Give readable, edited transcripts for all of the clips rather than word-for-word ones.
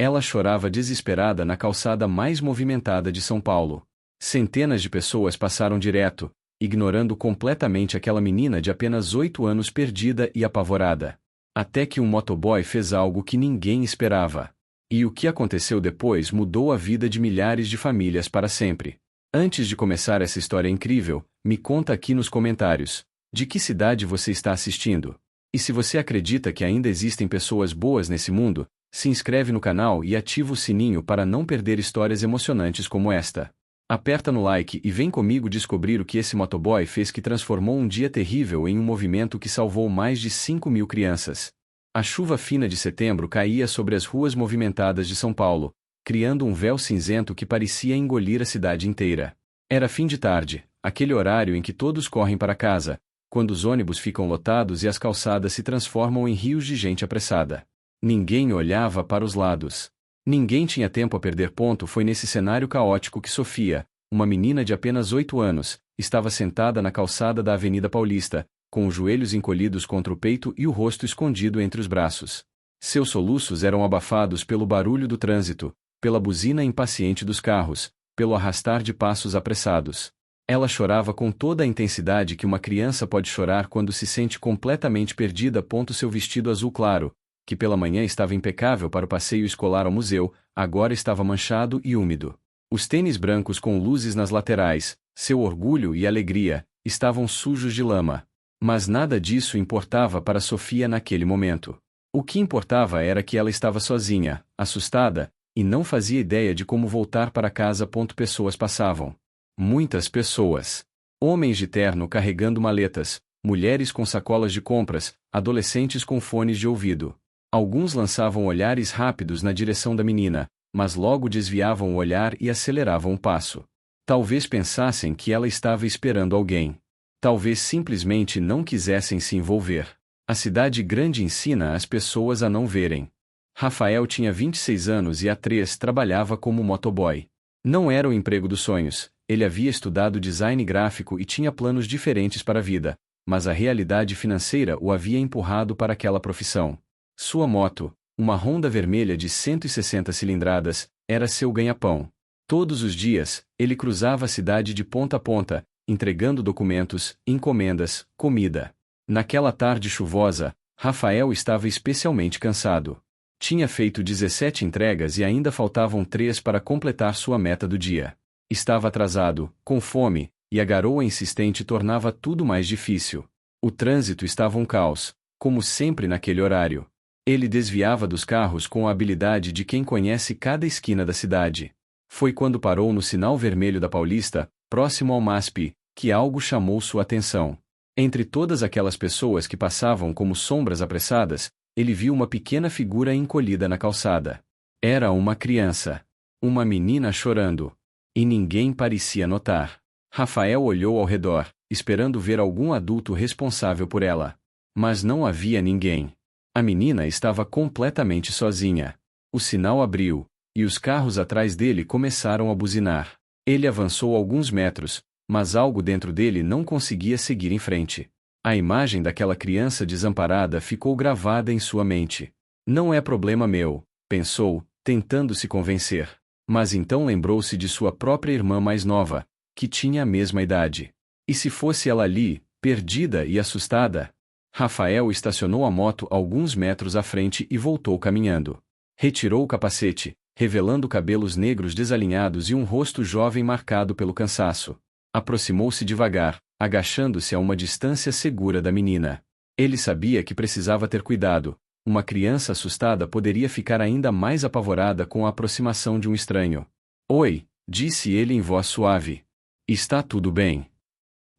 Ela chorava desesperada na calçada mais movimentada de São Paulo. Centenas de pessoas passaram direto, ignorando completamente aquela menina de apenas 8 anos perdida e apavorada. Até que um motoboy fez algo que ninguém esperava. E o que aconteceu depois mudou a vida de milhares de famílias para sempre. Antes de começar essa história incrível, me conta aqui nos comentários: de que cidade você está assistindo? E se você acredita que ainda existem pessoas boas nesse mundo, se inscreve no canal e ativa o sininho para não perder histórias emocionantes como esta. Aperta no like e vem comigo descobrir o que esse motoboy fez que transformou um dia terrível em um movimento que salvou mais de 5.000 crianças. A chuva fina de setembro caía sobre as ruas movimentadas de São Paulo, criando um véu cinzento que parecia engolir a cidade inteira. Era fim de tarde, aquele horário em que todos correm para casa, quando os ônibus ficam lotados e as calçadas se transformam em rios de gente apressada. Ninguém olhava para os lados. Ninguém tinha tempo a perder. Foi nesse cenário caótico que Sofia, uma menina de apenas 8 anos, estava sentada na calçada da Avenida Paulista, com os joelhos encolhidos contra o peito e o rosto escondido entre os braços. Seus soluços eram abafados pelo barulho do trânsito, pela buzina impaciente dos carros, pelo arrastar de passos apressados. Ela chorava com toda a intensidade que uma criança pode chorar quando se sente completamente perdida. Seu vestido azul claro, que pela manhã estava impecável para o passeio escolar ao museu, agora estava manchado e úmido. Os tênis brancos com luzes nas laterais, seu orgulho e alegria, estavam sujos de lama. Mas nada disso importava para Sofia naquele momento. O que importava era que ela estava sozinha, assustada, e não fazia ideia de como voltar para casa. Pessoas passavam. Muitas pessoas. Homens de terno carregando maletas, mulheres com sacolas de compras, adolescentes com fones de ouvido. Alguns lançavam olhares rápidos na direção da menina, mas logo desviavam o olhar e aceleravam o passo. Talvez pensassem que ela estava esperando alguém. Talvez simplesmente não quisessem se envolver. A cidade grande ensina as pessoas a não verem. Rafael tinha 26 anos e há 3 trabalhava como motoboy. Não era o emprego dos sonhos, ele havia estudado design gráfico e tinha planos diferentes para a vida, mas a realidade financeira o havia empurrado para aquela profissão. Sua moto, uma Honda vermelha de 160 cilindradas, era seu ganha-pão. Todos os dias, ele cruzava a cidade de ponta a ponta, entregando documentos, encomendas, comida. Naquela tarde chuvosa, Rafael estava especialmente cansado. Tinha feito 17 entregas e ainda faltavam 3 para completar sua meta do dia. Estava atrasado, com fome, e a garoa insistente tornava tudo mais difícil. O trânsito estava um caos, como sempre naquele horário. Ele desviava dos carros com a habilidade de quem conhece cada esquina da cidade. Foi quando parou no sinal vermelho da Paulista, próximo ao MASP, que algo chamou sua atenção. Entre todas aquelas pessoas que passavam como sombras apressadas, ele viu uma pequena figura encolhida na calçada. Era uma criança. Uma menina chorando. E ninguém parecia notar. Rafael olhou ao redor, esperando ver algum adulto responsável por ela. Mas não havia ninguém. A menina estava completamente sozinha. O sinal abriu, e os carros atrás dele começaram a buzinar. Ele avançou alguns metros, mas algo dentro dele não conseguia seguir em frente. A imagem daquela criança desamparada ficou gravada em sua mente. Não é problema meu, pensou, tentando se convencer. Mas então lembrou-se de sua própria irmã mais nova, que tinha a mesma idade. E se fosse ela ali, perdida e assustada? Rafael estacionou a moto alguns metros à frente e voltou caminhando. Retirou o capacete, revelando cabelos negros desalinhados e um rosto jovem marcado pelo cansaço. Aproximou-se devagar, agachando-se a uma distância segura da menina. Ele sabia que precisava ter cuidado. Uma criança assustada poderia ficar ainda mais apavorada com a aproximação de um estranho. Oi, disse ele em voz suave. Está tudo bem?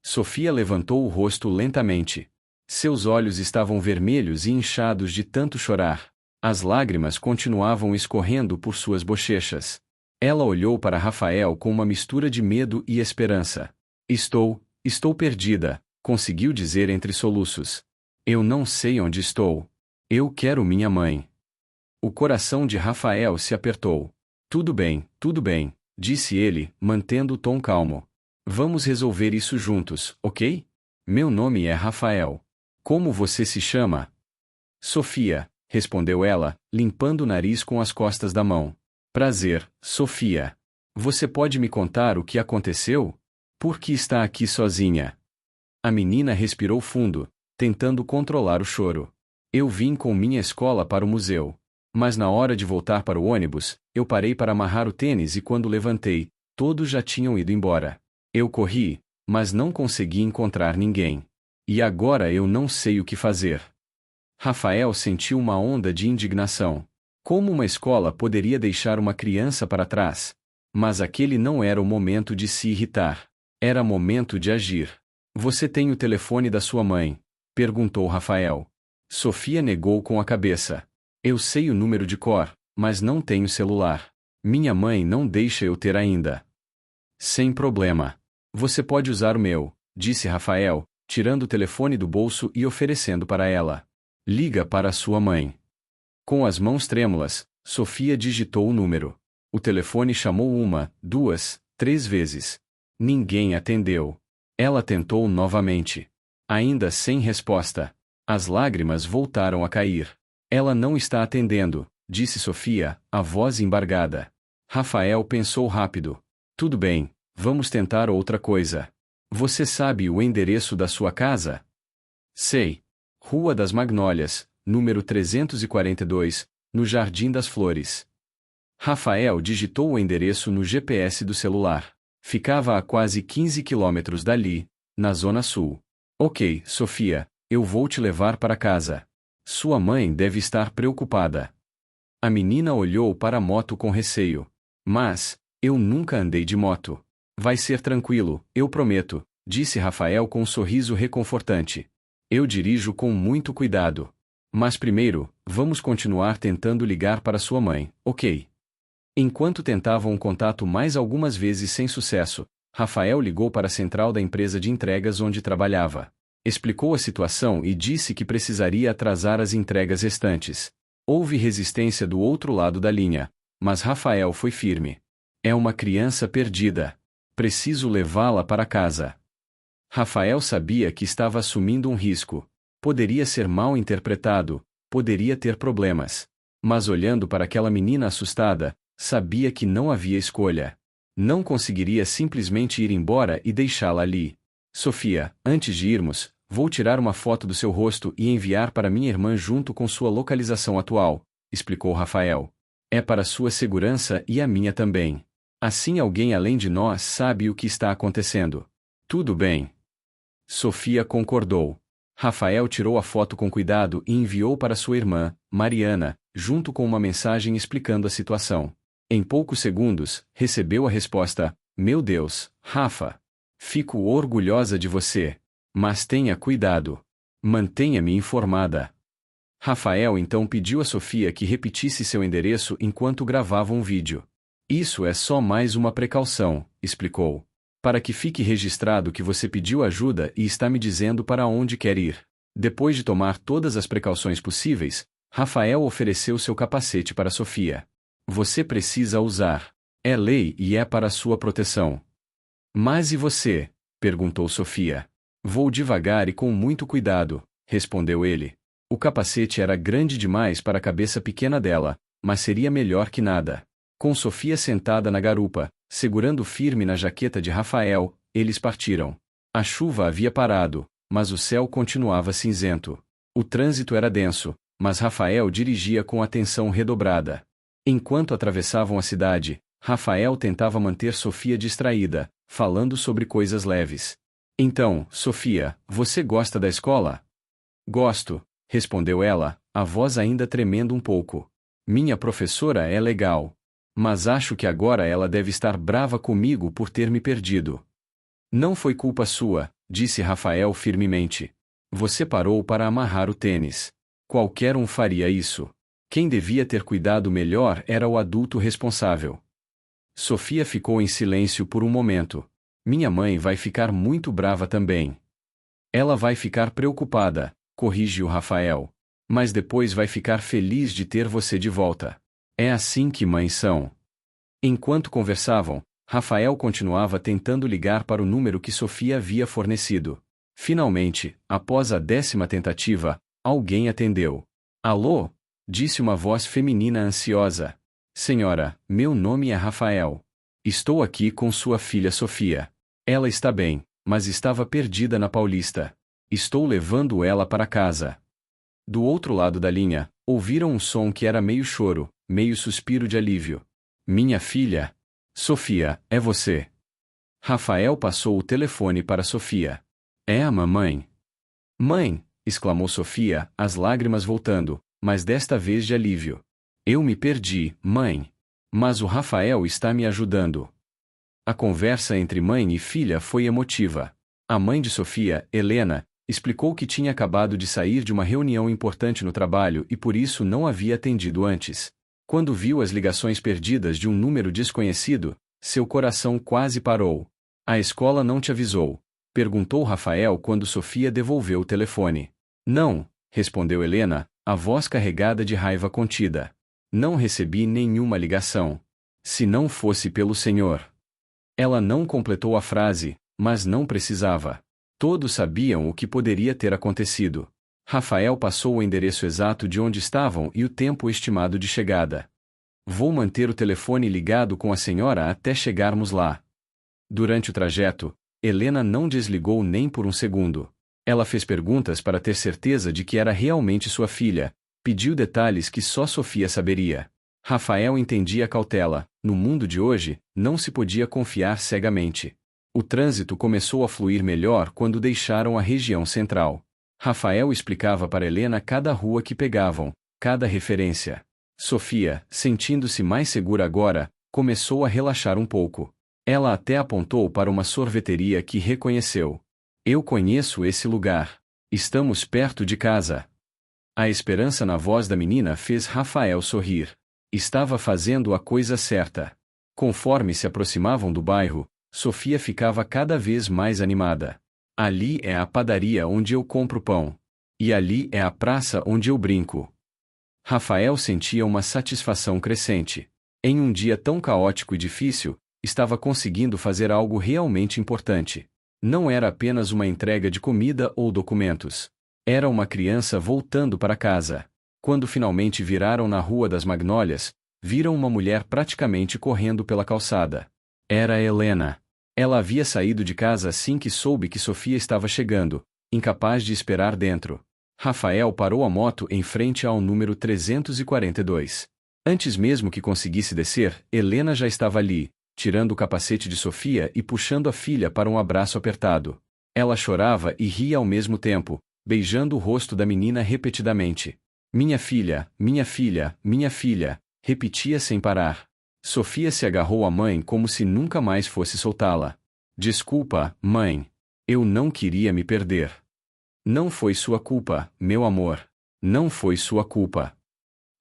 Sofia levantou o rosto lentamente. Seus olhos estavam vermelhos e inchados de tanto chorar. As lágrimas continuavam escorrendo por suas bochechas. Ela olhou para Rafael com uma mistura de medo e esperança. Estou perdida, conseguiu dizer entre soluços. Eu não sei onde estou. Eu quero minha mãe. O coração de Rafael se apertou. Tudo bem, disse ele, mantendo o tom calmo. Vamos resolver isso juntos, ok? Meu nome é Rafael. Como você se chama? Sofia, respondeu ela, limpando o nariz com as costas da mão. Prazer, Sofia. Você pode me contar o que aconteceu? Por que está aqui sozinha? A menina respirou fundo, tentando controlar o choro. Eu vim com minha escola para o museu. Mas na hora de voltar para o ônibus, eu parei para amarrar o tênis e quando levantei, todos já tinham ido embora. Eu corri, mas não consegui encontrar ninguém. E agora eu não sei o que fazer. Rafael sentiu uma onda de indignação. Como uma escola poderia deixar uma criança para trás? Mas aquele não era o momento de se irritar. Era momento de agir. Você tem o telefone da sua mãe? Perguntou Rafael. Sofia negou com a cabeça. Eu sei o número de cor, mas não tenho celular. Minha mãe não deixa eu ter ainda. Sem problema. Você pode usar o meu, disse Rafael, tirando o telefone do bolso e oferecendo para ela. Liga para a sua mãe. Com as mãos trêmulas, Sofia digitou o número. O telefone chamou 1, 2, 3 vezes. Ninguém atendeu. Ela tentou novamente. Ainda sem resposta. As lágrimas voltaram a cair. Ela não está atendendo, disse Sofia, a voz embargada. Rafael pensou rápido. Tudo bem, vamos tentar outra coisa. Você sabe o endereço da sua casa? Sei. Rua das Magnólias, número 342, no Jardim das Flores. Rafael digitou o endereço no GPS do celular. Ficava a quase 15 quilômetros dali, na Zona Sul. Ok, Sofia, eu vou te levar para casa. Sua mãe deve estar preocupada. A menina olhou para a moto com receio. Mas, eu nunca andei de moto. Vai ser tranquilo, eu prometo, disse Rafael com um sorriso reconfortante. Eu dirijo com muito cuidado. Mas primeiro, vamos continuar tentando ligar para sua mãe, ok? Enquanto tentavam um contato mais algumas vezes sem sucesso, Rafael ligou para a central da empresa de entregas onde trabalhava. Explicou a situação e disse que precisaria atrasar as entregas restantes. Houve resistência do outro lado da linha, mas Rafael foi firme. É uma criança perdida. Preciso levá-la para casa. Rafael sabia que estava assumindo um risco. Poderia ser mal interpretado, poderia ter problemas. Mas olhando para aquela menina assustada, sabia que não havia escolha. Não conseguiria simplesmente ir embora e deixá-la ali. Sofia, antes de irmos, vou tirar uma foto do seu rosto e enviar para minha irmã junto com sua localização atual, explicou Rafael. É para sua segurança e a minha também. Assim alguém além de nós sabe o que está acontecendo. Tudo bem. Sofia concordou. Rafael tirou a foto com cuidado e enviou para sua irmã, Mariana, junto com uma mensagem explicando a situação. Em poucos segundos, recebeu a resposta: Meu Deus, Rafa! Fico orgulhosa de você. Mas tenha cuidado. Mantenha-me informada. Rafael então pediu a Sofia que repetisse seu endereço enquanto gravava um vídeo. Isso é só mais uma precaução, explicou. Para que fique registrado que você pediu ajuda e está me dizendo para onde quer ir. Depois de tomar todas as precauções possíveis, Rafael ofereceu seu capacete para Sofia. Você precisa usar. É lei e é para sua proteção. Mas e você? Perguntou Sofia. Vou devagar e com muito cuidado, respondeu ele. O capacete era grande demais para a cabeça pequena dela, mas seria melhor que nada. Com Sofia sentada na garupa, segurando firme na jaqueta de Rafael, eles partiram. A chuva havia parado, mas o céu continuava cinzento. O trânsito era denso, mas Rafael dirigia com atenção redobrada. Enquanto atravessavam a cidade, Rafael tentava manter Sofia distraída, falando sobre coisas leves. Então, Sofia, você gosta da escola? Gosto, respondeu ela, a voz ainda tremendo um pouco. Minha professora é legal. Mas acho que agora ela deve estar brava comigo por ter me perdido. Não foi culpa sua, disse Rafael firmemente. Você parou para amarrar o tênis. Qualquer um faria isso. Quem devia ter cuidado melhor era o adulto responsável. Sofia ficou em silêncio por um momento. Minha mãe vai ficar muito brava também. Ela vai ficar preocupada, corrigiu Rafael. Mas depois vai ficar feliz de ter você de volta. É assim que mães são. Enquanto conversavam, Rafael continuava tentando ligar para o número que Sofia havia fornecido. Finalmente, após a 10ª tentativa, alguém atendeu. Alô? disse uma voz feminina ansiosa. Senhora, meu nome é Rafael. Estou aqui com sua filha Sofia. Ela está bem, mas estava perdida na Paulista. Estou levando ela para casa. Do outro lado da linha, ouviram um som que era meio choro, meio suspiro de alívio. Minha filha. Sofia, é você. Rafael passou o telefone para Sofia. É a mamãe. Mãe, exclamou Sofia, as lágrimas voltando, mas desta vez de alívio. Eu me perdi, mãe. Mas o Rafael está me ajudando. A conversa entre mãe e filha foi emotiva. A mãe de Sofia, Helena, explicou que tinha acabado de sair de uma reunião importante no trabalho e por isso não havia atendido antes. Quando viu as ligações perdidas de um número desconhecido, seu coração quase parou. A escola não te avisou? Perguntou Rafael quando Sofia devolveu o telefone. Não, respondeu Helena, a voz carregada de raiva contida. Não recebi nenhuma ligação. Se não fosse pelo Senhor. Ela não completou a frase, mas não precisava. Todos sabiam o que poderia ter acontecido. Rafael passou o endereço exato de onde estavam e o tempo estimado de chegada. Vou manter o telefone ligado com a senhora até chegarmos lá. Durante o trajeto, Helena não desligou nem por um segundo. Ela fez perguntas para ter certeza de que era realmente sua filha, pediu detalhes que só Sofia saberia. Rafael entendia a cautela. No mundo de hoje, não se podia confiar cegamente. O trânsito começou a fluir melhor quando deixaram a região central. Rafael explicava para Helena cada rua que pegavam, cada referência. Sofia, sentindo-se mais segura agora, começou a relaxar um pouco. Ela até apontou para uma sorveteria que reconheceu. Eu conheço esse lugar. Estamos perto de casa. A esperança na voz da menina fez Rafael sorrir. Estava fazendo a coisa certa. Conforme se aproximavam do bairro, Sofia ficava cada vez mais animada. Ali é a padaria onde eu compro pão. E ali é a praça onde eu brinco. Rafael sentia uma satisfação crescente. Em um dia tão caótico e difícil, estava conseguindo fazer algo realmente importante. Não era apenas uma entrega de comida ou documentos. Era uma criança voltando para casa. Quando finalmente viraram na Rua das Magnólias, viram uma mulher praticamente correndo pela calçada. Era Helena. Ela havia saído de casa assim que soube que Sofia estava chegando, incapaz de esperar dentro. Rafael parou a moto em frente ao número 342. Antes mesmo que conseguisse descer, Helena já estava ali, tirando o capacete de Sofia e puxando a filha para um abraço apertado. Ela chorava e ria ao mesmo tempo, beijando o rosto da menina repetidamente. Minha filha, minha filha, minha filha, repetia sem parar. Sofia se agarrou à mãe como se nunca mais fosse soltá-la. Desculpa, mãe. Eu não queria me perder. Não foi sua culpa, meu amor. Não foi sua culpa.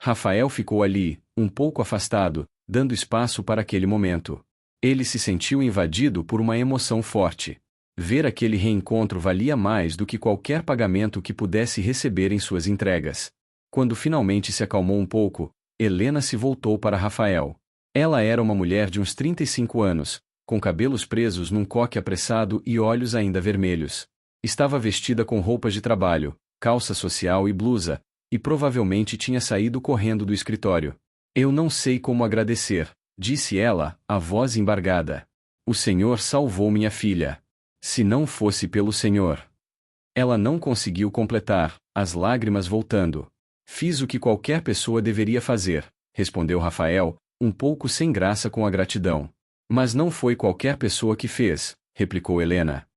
Rafael ficou ali, um pouco afastado, dando espaço para aquele momento. Ele se sentiu invadido por uma emoção forte. Ver aquele reencontro valia mais do que qualquer pagamento que pudesse receber em suas entregas. Quando finalmente se acalmou um pouco, Helena se voltou para Rafael. Ela era uma mulher de uns 35 anos, com cabelos presos num coque apressado e olhos ainda vermelhos. Estava vestida com roupas de trabalho, calça social e blusa, e provavelmente tinha saído correndo do escritório. Eu não sei como agradecer, disse ela, a voz embargada. O Senhor salvou minha filha. Se não fosse pelo Senhor. Ela não conseguiu completar, as lágrimas voltando. Fiz o que qualquer pessoa deveria fazer, respondeu Rafael, um pouco sem graça com a gratidão. Mas não foi qualquer pessoa que fez, replicou Helena.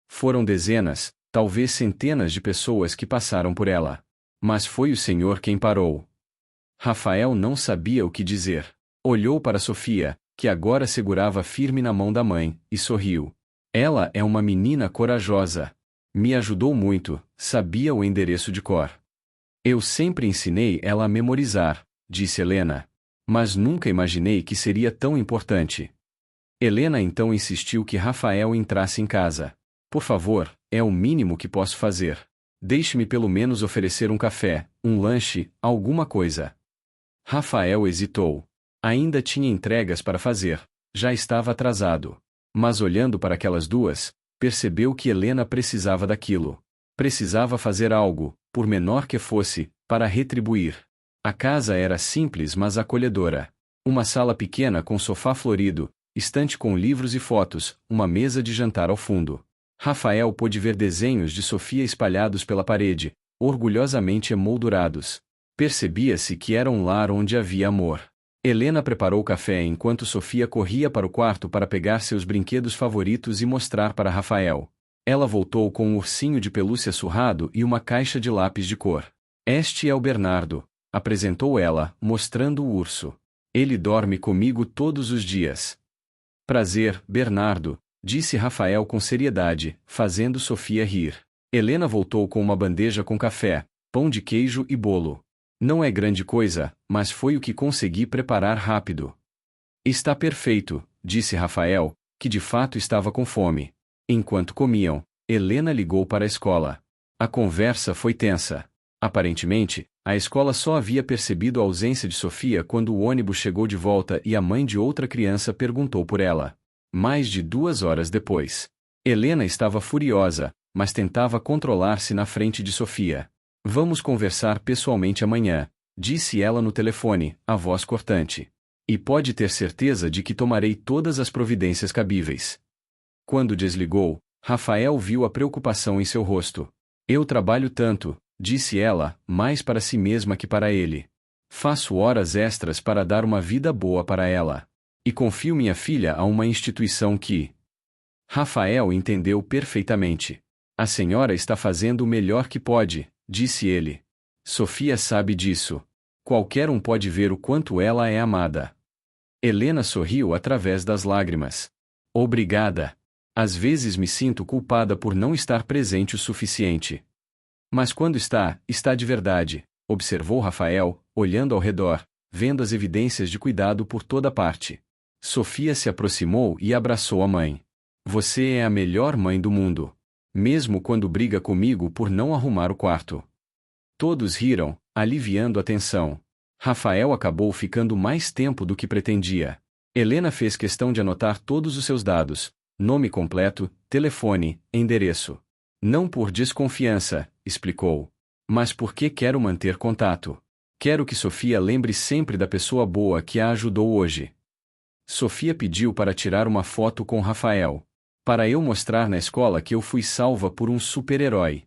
Foram dezenas, talvez centenas de pessoas que passaram por ela. Mas foi o Senhor quem parou. Rafael não sabia o que dizer. Olhou para Sofia, que agora segurava firme na mão da mãe, e sorriu. Ela é uma menina corajosa. Me ajudou muito, sabia o endereço de cor. Eu sempre ensinei ela a memorizar, disse Helena. Mas nunca imaginei que seria tão importante. Helena então insistiu que Rafael entrasse em casa. Por favor, é o mínimo que posso fazer. Deixe-me pelo menos oferecer um café, um lanche, alguma coisa. Rafael hesitou. Ainda tinha entregas para fazer, já estava atrasado. Mas olhando para aquelas duas, percebeu que Helena precisava daquilo. Precisava fazer algo, por menor que fosse, para retribuir. A casa era simples mas acolhedora. Uma sala pequena com sofá florido, estante com livros e fotos, uma mesa de jantar ao fundo. Rafael pôde ver desenhos de Sofia espalhados pela parede, orgulhosamente emoldurados. Percebia-se que era um lar onde havia amor. Helena preparou café enquanto Sofia corria para o quarto para pegar seus brinquedos favoritos e mostrar para Rafael. Ela voltou com um ursinho de pelúcia surrado e uma caixa de lápis de cor. Este é o Bernardo, apresentou ela, mostrando o urso. Ele dorme comigo todos os dias. Prazer, Bernardo, disse Rafael com seriedade, fazendo Sofia rir. Helena voltou com uma bandeja com café, pão de queijo e bolo. Não é grande coisa, mas foi o que consegui preparar rápido. Está perfeito, disse Rafael, que de fato estava com fome. Enquanto comiam, Helena ligou para a escola. A conversa foi tensa. Aparentemente, a escola só havia percebido a ausência de Sofia quando o ônibus chegou de volta e a mãe de outra criança perguntou por ela. Mais de 2 horas depois. Helena estava furiosa, mas tentava controlar-se na frente de Sofia. Vamos conversar pessoalmente amanhã, disse ela no telefone, a voz cortante. E pode ter certeza de que tomarei todas as providências cabíveis. Quando desligou, Rafael viu a preocupação em seu rosto. Eu trabalho tanto, disse ela, mais para si mesma que para ele. Faço horas extras para dar uma vida boa para ela. E confio minha filha a uma instituição que... Rafael entendeu perfeitamente. A senhora está fazendo o melhor que pode, disse ele. Sofia sabe disso. Qualquer um pode ver o quanto ela é amada. Helena sorriu através das lágrimas. Obrigada. Às vezes me sinto culpada por não estar presente o suficiente. Mas quando está de verdade, observou Rafael, olhando ao redor, vendo as evidências de cuidado por toda parte. Sofia se aproximou e abraçou a mãe. Você é a melhor mãe do mundo. Mesmo quando briga comigo por não arrumar o quarto. Todos riram, aliviando a tensão. Rafael acabou ficando mais tempo do que pretendia. Helena fez questão de anotar todos os seus dados, nome completo, telefone, endereço. Não por desconfiança, explicou. Mas porque quero manter contato. Quero que Sofia lembre sempre da pessoa boa que a ajudou hoje. Sofia pediu para tirar uma foto com Rafael. Para eu mostrar na escola que eu fui salva por um super-herói.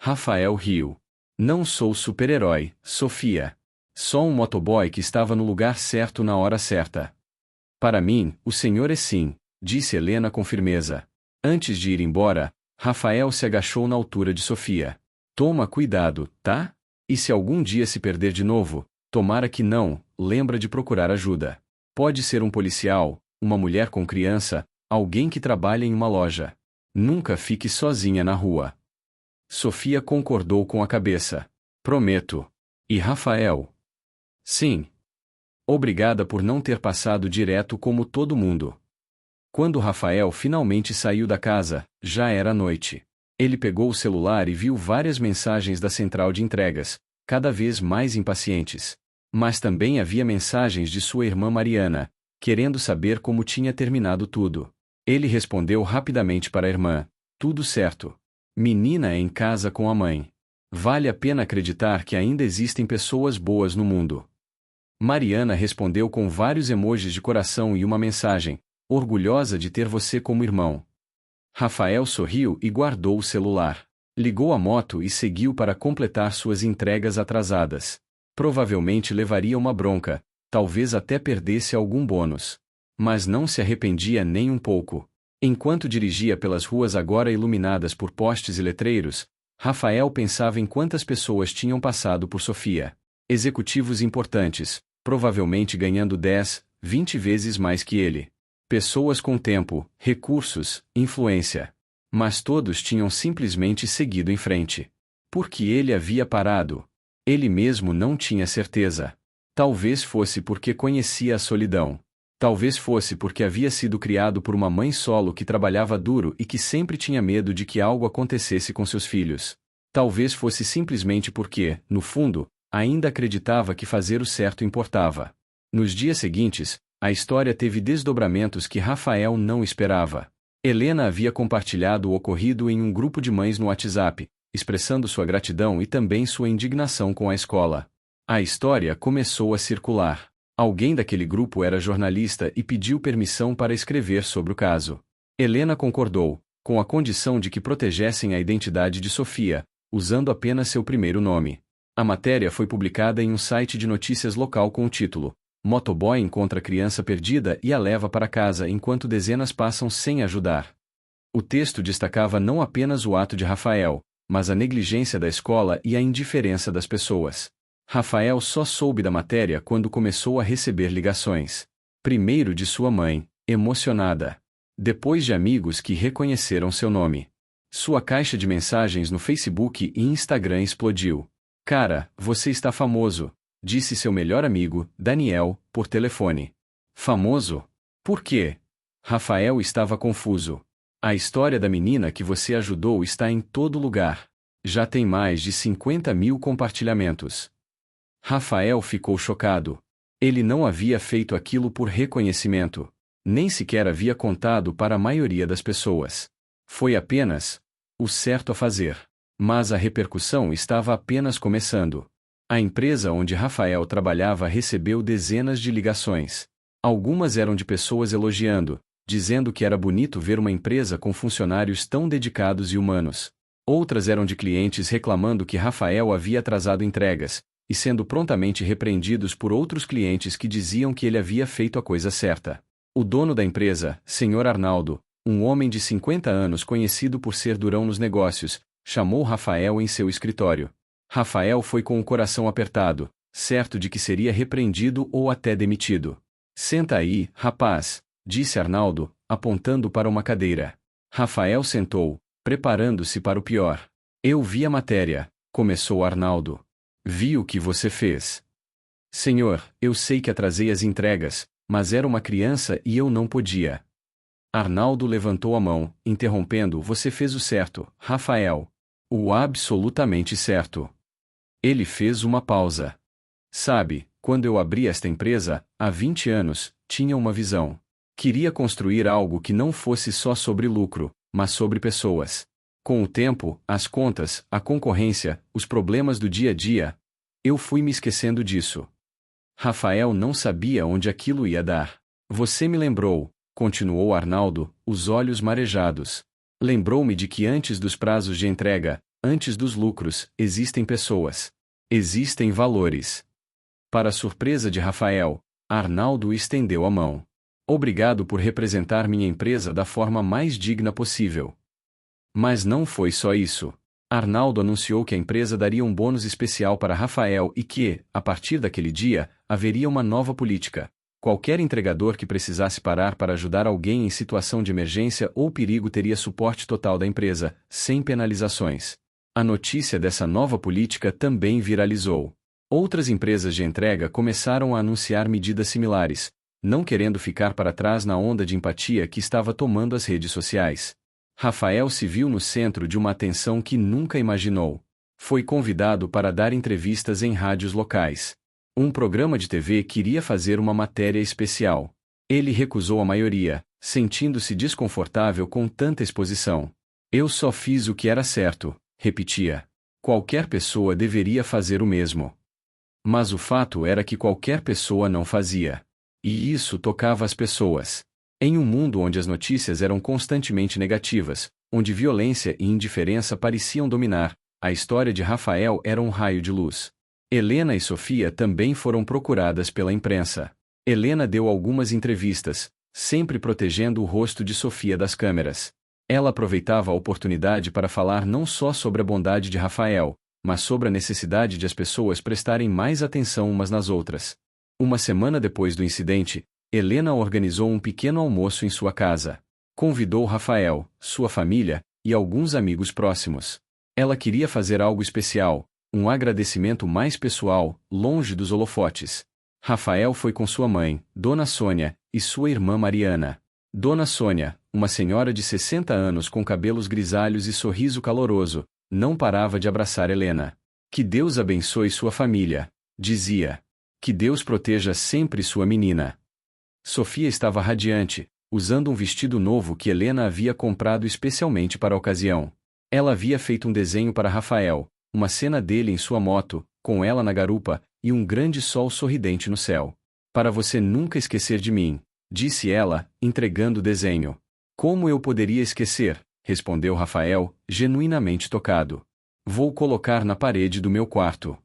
Rafael riu. Não sou super-herói, Sofia. Só um motoboy que estava no lugar certo na hora certa. Para mim, o senhor é sim, disse Helena com firmeza. Antes de ir embora, Rafael se agachou na altura de Sofia. Toma cuidado, tá? E se algum dia se perder de novo, tomara que não, lembra de procurar ajuda. Pode ser um policial, uma mulher com criança, alguém que trabalha em uma loja. Nunca fique sozinha na rua. Sofia concordou com a cabeça. Prometo. E Rafael? Sim. Obrigada por não ter passado direto como todo mundo. Quando Rafael finalmente saiu da casa, já era noite. Ele pegou o celular e viu várias mensagens da central de entregas, cada vez mais impacientes. Mas também havia mensagens de sua irmã Mariana, querendo saber como tinha terminado tudo. Ele respondeu rapidamente para a irmã: tudo certo. Menina é em casa com a mãe. Vale a pena acreditar que ainda existem pessoas boas no mundo. Mariana respondeu com vários emojis de coração e uma mensagem: orgulhosa de ter você como irmão. Rafael sorriu e guardou o celular. Ligou a moto e seguiu para completar suas entregas atrasadas. Provavelmente levaria uma bronca, talvez até perdesse algum bônus. Mas não se arrependia nem um pouco. Enquanto dirigia pelas ruas agora iluminadas por postes e letreiros, Rafael pensava em quantas pessoas tinham passado por Sofia. Executivos importantes, provavelmente ganhando 10, 20 vezes mais que ele. Pessoas com tempo, recursos, influência. Mas todos tinham simplesmente seguido em frente. Porque ele havia parado. Ele mesmo não tinha certeza. Talvez fosse porque conhecia a solidão. Talvez fosse porque havia sido criado por uma mãe solo que trabalhava duro e que sempre tinha medo de que algo acontecesse com seus filhos. Talvez fosse simplesmente porque, no fundo, ainda acreditava que fazer o certo importava. Nos dias seguintes, a história teve desdobramentos que Rafael não esperava. Helena havia compartilhado o ocorrido em um grupo de mães no WhatsApp, expressando sua gratidão e também sua indignação com a escola. A história começou a circular. Alguém daquele grupo era jornalista e pediu permissão para escrever sobre o caso. Helena concordou, com a condição de que protegessem a identidade de Sofia, usando apenas seu primeiro nome. A matéria foi publicada em um site de notícias local com o título: Motoboy encontra criança perdida e a leva para casa enquanto dezenas passam sem ajudar. O texto destacava não apenas o ato de Rafael, mas a negligência da escola e a indiferença das pessoas. Rafael só soube da matéria quando começou a receber ligações. Primeiro de sua mãe, emocionada. Depois de amigos que reconheceram seu nome. Sua caixa de mensagens no Facebook e Instagram explodiu. Cara, você está famoso, disse seu melhor amigo, Daniel, por telefone. Famoso? Por quê? Rafael estava confuso. A história da menina que você ajudou está em todo lugar. Já tem mais de 50.000 compartilhamentos. Rafael ficou chocado. Ele não havia feito aquilo por reconhecimento. Nem sequer havia contado para a maioria das pessoas. Foi apenas o certo a fazer. Mas a repercussão estava apenas começando. A empresa onde Rafael trabalhava recebeu dezenas de ligações. Algumas eram de pessoas elogiando, dizendo que era bonito ver uma empresa com funcionários tão dedicados e humanos. Outras eram de clientes reclamando que Rafael havia atrasado entregas, e sendo prontamente repreendidos por outros clientes que diziam que ele havia feito a coisa certa. O dono da empresa, Sr. Arnaldo, um homem de 50 anos conhecido por ser durão nos negócios, chamou Rafael em seu escritório. Rafael foi com o coração apertado, certo de que seria repreendido ou até demitido. Senta aí, rapaz, disse Arnaldo, apontando para uma cadeira. Rafael sentou, preparando-se para o pior. Eu vi a matéria, começou Arnaldo. Vi o que você fez. Senhor, eu sei que atrasei as entregas, mas era uma criança e eu não podia. Arnaldo levantou a mão, interrompendo: Você fez o certo, Rafael. O absolutamente certo. Ele fez uma pausa. Sabe, quando eu abri esta empresa, há 20 anos, tinha uma visão. Queria construir algo que não fosse só sobre lucro, mas sobre pessoas. Com o tempo, as contas, a concorrência, os problemas do dia a dia, eu fui me esquecendo disso. Rafael não sabia onde aquilo ia dar. Você me lembrou, continuou Arnaldo, os olhos marejados. Lembrou-me de que antes dos prazos de entrega, antes dos lucros, existem pessoas. Existem valores. Para a surpresa de Rafael, Arnaldo estendeu a mão. Obrigado por representar minha empresa da forma mais digna possível. Mas não foi só isso. Arnaldo anunciou que a empresa daria um bônus especial para Rafael e que, a partir daquele dia, haveria uma nova política. Qualquer entregador que precisasse parar para ajudar alguém em situação de emergência ou perigo teria suporte total da empresa, sem penalizações. A notícia dessa nova política também viralizou. Outras empresas de entrega começaram a anunciar medidas similares, não querendo ficar para trás na onda de empatia que estava tomando as redes sociais. Rafael se viu no centro de uma atenção que nunca imaginou. Foi convidado para dar entrevistas em rádios locais. Um programa de TV queria fazer uma matéria especial. Ele recusou a maioria, sentindo-se desconfortável com tanta exposição. Eu só fiz o que era certo, repetia. Qualquer pessoa deveria fazer o mesmo. Mas o fato era que qualquer pessoa não fazia. E isso tocava as pessoas. Em um mundo onde as notícias eram constantemente negativas, onde violência e indiferença pareciam dominar, a história de Rafael era um raio de luz. Helena e Sofia também foram procuradas pela imprensa. Helena deu algumas entrevistas, sempre protegendo o rosto de Sofia das câmeras. Ela aproveitava a oportunidade para falar não só sobre a bondade de Rafael, mas sobre a necessidade de as pessoas prestarem mais atenção umas nas outras. Uma semana depois do incidente, Helena organizou um pequeno almoço em sua casa. Convidou Rafael, sua família, e alguns amigos próximos. Ela queria fazer algo especial, um agradecimento mais pessoal, longe dos holofotes. Rafael foi com sua mãe, Dona Sônia, e sua irmã Mariana. Dona Sônia, uma senhora de 60 anos com cabelos grisalhos e sorriso caloroso, não parava de abraçar Helena. Que Deus abençoe sua família, dizia. Que Deus proteja sempre sua menina. Sofia estava radiante, usando um vestido novo que Helena havia comprado especialmente para a ocasião. Ela havia feito um desenho para Rafael, uma cena dele em sua moto, com ela na garupa, e um grande sol sorridente no céu. Para você nunca esquecer de mim, disse ela, entregando o desenho. Como eu poderia esquecer? Respondeu Rafael, genuinamente tocado. Vou colocar na parede do meu quarto.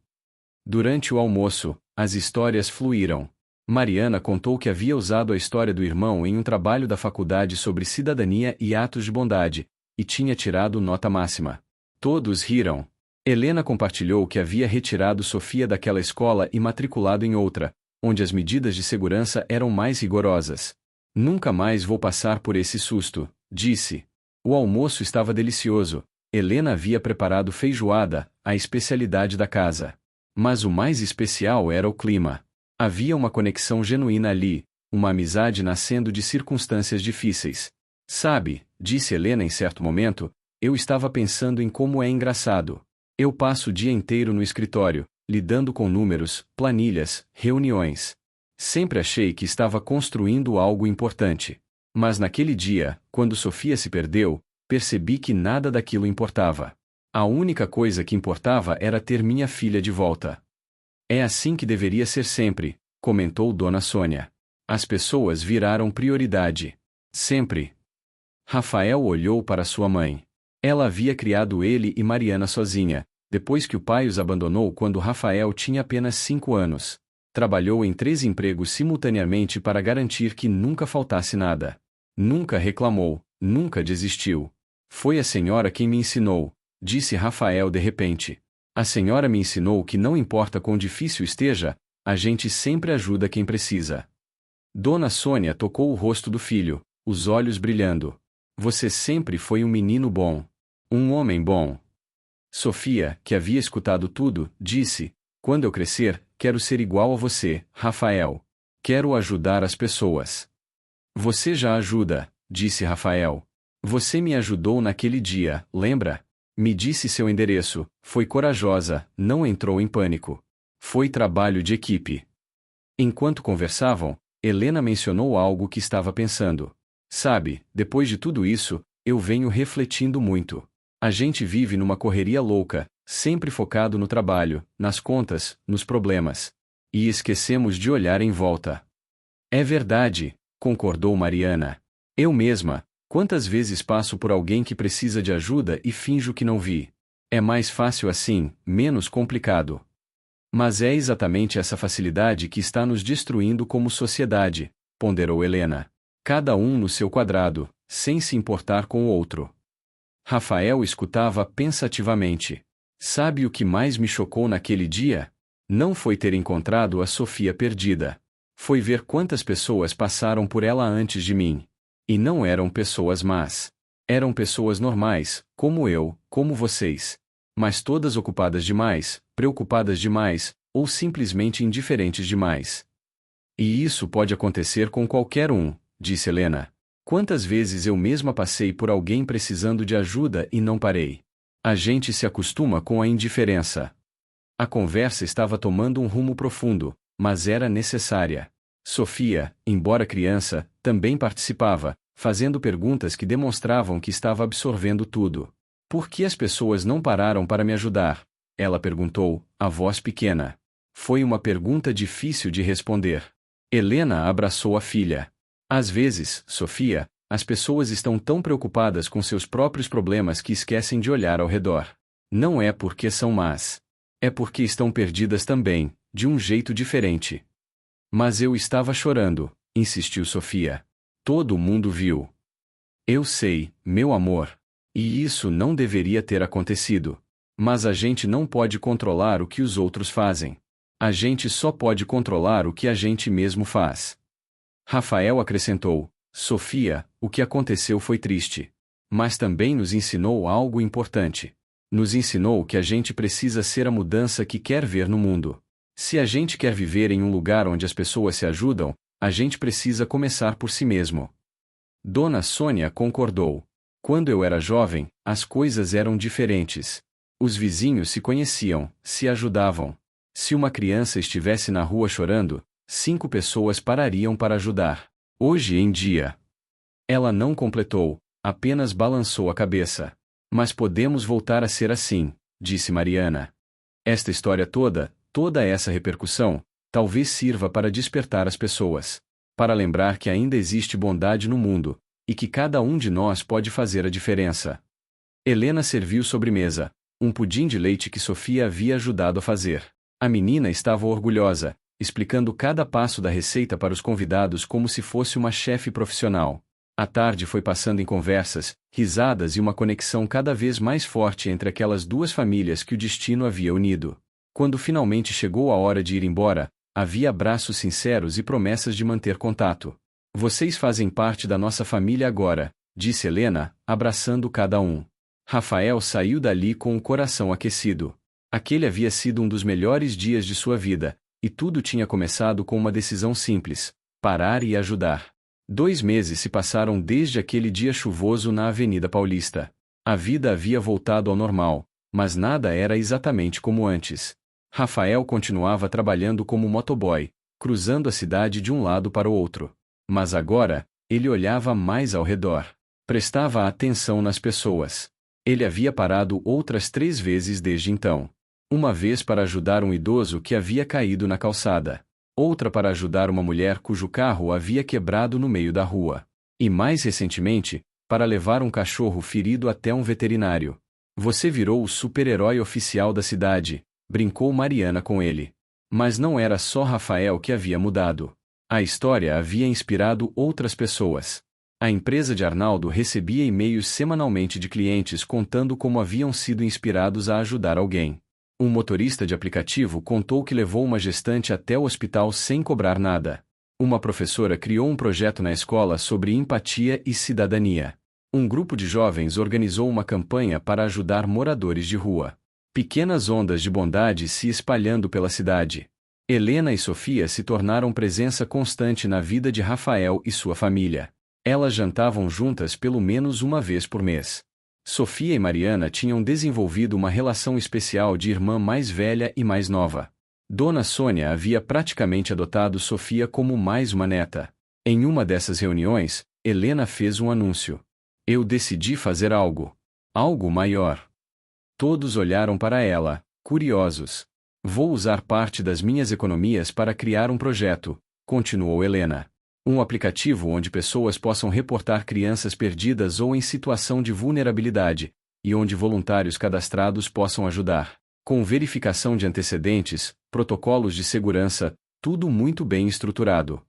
Durante o almoço, as histórias fluíram. Mariana contou que havia usado a história do irmão em um trabalho da faculdade sobre cidadania e atos de bondade, e tinha tirado nota máxima. Todos riram. Helena compartilhou que havia retirado Sofia daquela escola e matriculado em outra, onde as medidas de segurança eram mais rigorosas. Nunca mais vou passar por esse susto, disse. O almoço estava delicioso. Helena havia preparado feijoada, a especialidade da casa. Mas o mais especial era o clima. Havia uma conexão genuína ali, uma amizade nascendo de circunstâncias difíceis. Sabe, disse Helena em certo momento, eu estava pensando em como é engraçado. Eu passo o dia inteiro no escritório, lidando com números, planilhas, reuniões. Sempre achei que estava construindo algo importante. Mas naquele dia, quando Sofia se perdeu, percebi que nada daquilo importava. A única coisa que importava era ter minha filha de volta. É assim que deveria ser sempre, comentou Dona Sônia. As pessoas viraram prioridade. Sempre. Rafael olhou para sua mãe. Ela havia criado ele e Mariana sozinha, depois que o pai os abandonou quando Rafael tinha apenas 5 anos. Trabalhou em 3 empregos simultaneamente para garantir que nunca faltasse nada. Nunca reclamou, nunca desistiu. Foi a senhora quem me ensinou, disse Rafael de repente. A senhora me ensinou que não importa quão difícil esteja, a gente sempre ajuda quem precisa. Dona Sônia tocou o rosto do filho, os olhos brilhando. Você sempre foi um menino bom. Um homem bom. Sofia, que havia escutado tudo, disse: quando eu crescer, quero ser igual a você, Rafael. Quero ajudar as pessoas. Você já ajuda, disse Rafael. Você me ajudou naquele dia, lembra? Me disse seu endereço, foi corajosa, não entrou em pânico. Foi trabalho de equipe. Enquanto conversavam, Helena mencionou algo que estava pensando. Sabe, depois de tudo isso, eu venho refletindo muito. A gente vive numa correria louca, sempre focado no trabalho, nas contas, nos problemas. E esquecemos de olhar em volta. É verdade, concordou Mariana. Eu mesma, quantas vezes passo por alguém que precisa de ajuda e finjo que não vi. É mais fácil assim, menos complicado. Mas é exatamente essa facilidade que está nos destruindo como sociedade, ponderou Helena. Cada um no seu quadrado, sem se importar com o outro. Rafael escutava pensativamente. Sabe o que mais me chocou naquele dia? Não foi ter encontrado a Sofia perdida. Foi ver quantas pessoas passaram por ela antes de mim. E não eram pessoas más. Eram pessoas normais, como eu, como vocês. Mas todas ocupadas demais, preocupadas demais, ou simplesmente indiferentes demais. E isso pode acontecer com qualquer um, disse Helena. Quantas vezes eu mesma passei por alguém precisando de ajuda e não parei. A gente se acostuma com a indiferença. A conversa estava tomando um rumo profundo, mas era necessária. Sofia, embora criança, também participava, fazendo perguntas que demonstravam que estava absorvendo tudo. Por que as pessoas não pararam para me ajudar? Ela perguntou, a voz pequena. Foi uma pergunta difícil de responder. Helena abraçou a filha. Às vezes, Sofia, as pessoas estão tão preocupadas com seus próprios problemas que esquecem de olhar ao redor. Não é porque são más. É porque estão perdidas também, de um jeito diferente. Mas eu estava chorando, insistiu Sofia. Todo mundo viu. Eu sei, meu amor. E isso não deveria ter acontecido. Mas a gente não pode controlar o que os outros fazem. A gente só pode controlar o que a gente mesmo faz. Rafael acrescentou, Sofia, o que aconteceu foi triste. Mas também nos ensinou algo importante. Nos ensinou que a gente precisa ser a mudança que quer ver no mundo. Se a gente quer viver em um lugar onde as pessoas se ajudam, a gente precisa começar por si mesmo. Dona Sônia concordou. Quando eu era jovem, as coisas eram diferentes. Os vizinhos se conheciam, se ajudavam. Se uma criança estivesse na rua chorando, 5 pessoas parariam para ajudar. Hoje em dia. Ela não completou, apenas balançou a cabeça. Mas podemos voltar a ser assim, disse Mariana. Esta história toda essa repercussão, talvez sirva para despertar as pessoas. Para lembrar que ainda existe bondade no mundo, e que cada um de nós pode fazer a diferença. Helena serviu sobremesa, um pudim de leite que Sofia havia ajudado a fazer. A menina estava orgulhosa, explicando cada passo da receita para os convidados como se fosse uma chefe profissional. A tarde foi passando em conversas, risadas e uma conexão cada vez mais forte entre aquelas duas famílias que o destino havia unido. Quando finalmente chegou a hora de ir embora, havia abraços sinceros e promessas de manter contato. Vocês fazem parte da nossa família agora, disse Helena, abraçando cada um. Rafael saiu dali com o coração aquecido. Aquele havia sido um dos melhores dias de sua vida, e tudo tinha começado com uma decisão simples: parar e ajudar. 2 meses se passaram desde aquele dia chuvoso na Avenida Paulista. A vida havia voltado ao normal, mas nada era exatamente como antes. Rafael continuava trabalhando como motoboy, cruzando a cidade de um lado para o outro. Mas agora, ele olhava mais ao redor. Prestava atenção nas pessoas. Ele havia parado outras 3 vezes desde então. Uma vez para ajudar um idoso que havia caído na calçada. Outra para ajudar uma mulher cujo carro havia quebrado no meio da rua. E mais recentemente, para levar um cachorro ferido até um veterinário. Você virou o super-herói oficial da cidade, brincou Mariana com ele. Mas não era só Rafael que havia mudado. A história havia inspirado outras pessoas. A empresa de Arnaldo recebia e-mails semanalmente de clientes contando como haviam sido inspirados a ajudar alguém. Um motorista de aplicativo contou que levou uma gestante até o hospital sem cobrar nada. Uma professora criou um projeto na escola sobre empatia e cidadania. Um grupo de jovens organizou uma campanha para ajudar moradores de rua. Pequenas ondas de bondade se espalhando pela cidade. Helena e Sofia se tornaram presença constante na vida de Rafael e sua família. Elas jantavam juntas pelo menos uma vez por mês. Sofia e Mariana tinham desenvolvido uma relação especial de irmã mais velha e mais nova. Dona Sônia havia praticamente adotado Sofia como mais uma neta. Em uma dessas reuniões, Helena fez um anúncio. Eu decidi fazer algo. Algo maior. Todos olharam para ela, curiosos. Vou usar parte das minhas economias para criar um projeto, continuou Helena. Um aplicativo onde pessoas possam reportar crianças perdidas ou em situação de vulnerabilidade, e onde voluntários cadastrados possam ajudar. Com verificação de antecedentes, protocolos de segurança, tudo muito bem estruturado.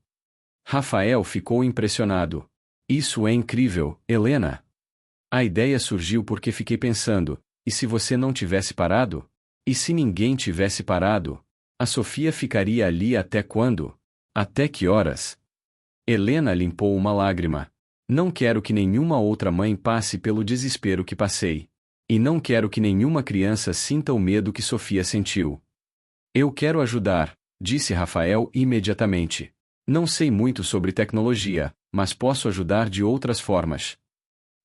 Rafael ficou impressionado. Isso é incrível, Helena. A ideia surgiu porque fiquei pensando, e se você não tivesse parado? E se ninguém tivesse parado? A Sofia ficaria ali até quando? Até que horas? Helena limpou uma lágrima. Não quero que nenhuma outra mãe passe pelo desespero que passei. E não quero que nenhuma criança sinta o medo que Sofia sentiu. Eu quero ajudar, disse Rafael imediatamente. Não sei muito sobre tecnologia, mas posso ajudar de outras formas.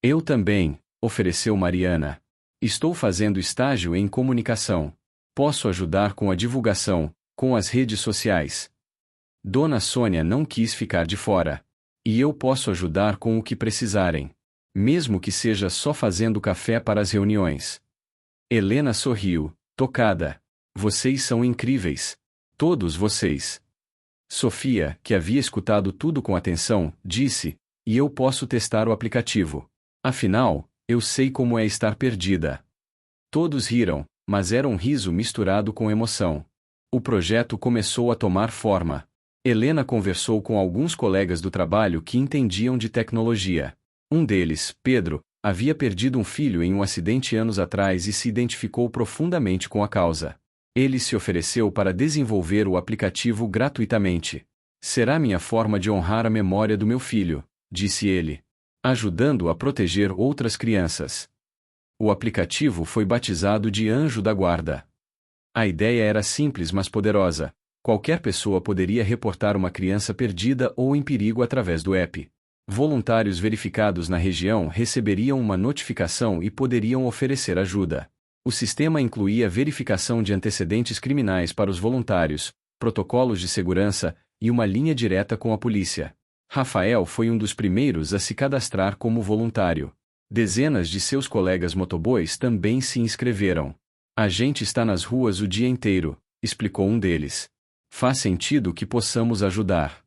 Eu também, ofereceu Mariana. Estou fazendo estágio em comunicação. Posso ajudar com a divulgação, com as redes sociais. Dona Sônia não quis ficar de fora. E eu posso ajudar com o que precisarem. Mesmo que seja só fazendo café para as reuniões. Helena sorriu, tocada. Vocês são incríveis. Todos vocês. Sofia, que havia escutado tudo com atenção, disse, e eu posso testar o aplicativo. Afinal, eu sei como é estar perdida. Todos riram, mas era um riso misturado com emoção. O projeto começou a tomar forma. Helena conversou com alguns colegas do trabalho que entendiam de tecnologia. Um deles, Pedro, havia perdido um filho em um acidente anos atrás e se identificou profundamente com a causa. Ele se ofereceu para desenvolver o aplicativo gratuitamente. Será minha forma de honrar a memória do meu filho, disse ele, ajudando a proteger outras crianças. O aplicativo foi batizado de Anjo da Guarda. A ideia era simples mas poderosa. Qualquer pessoa poderia reportar uma criança perdida ou em perigo através do app. Voluntários verificados na região receberiam uma notificação e poderiam oferecer ajuda. O sistema incluía verificação de antecedentes criminais para os voluntários, protocolos de segurança e uma linha direta com a polícia. Rafael foi um dos primeiros a se cadastrar como voluntário. Dezenas de seus colegas motoboys também se inscreveram. A gente está nas ruas o dia inteiro, explicou um deles. Faz sentido que possamos ajudar.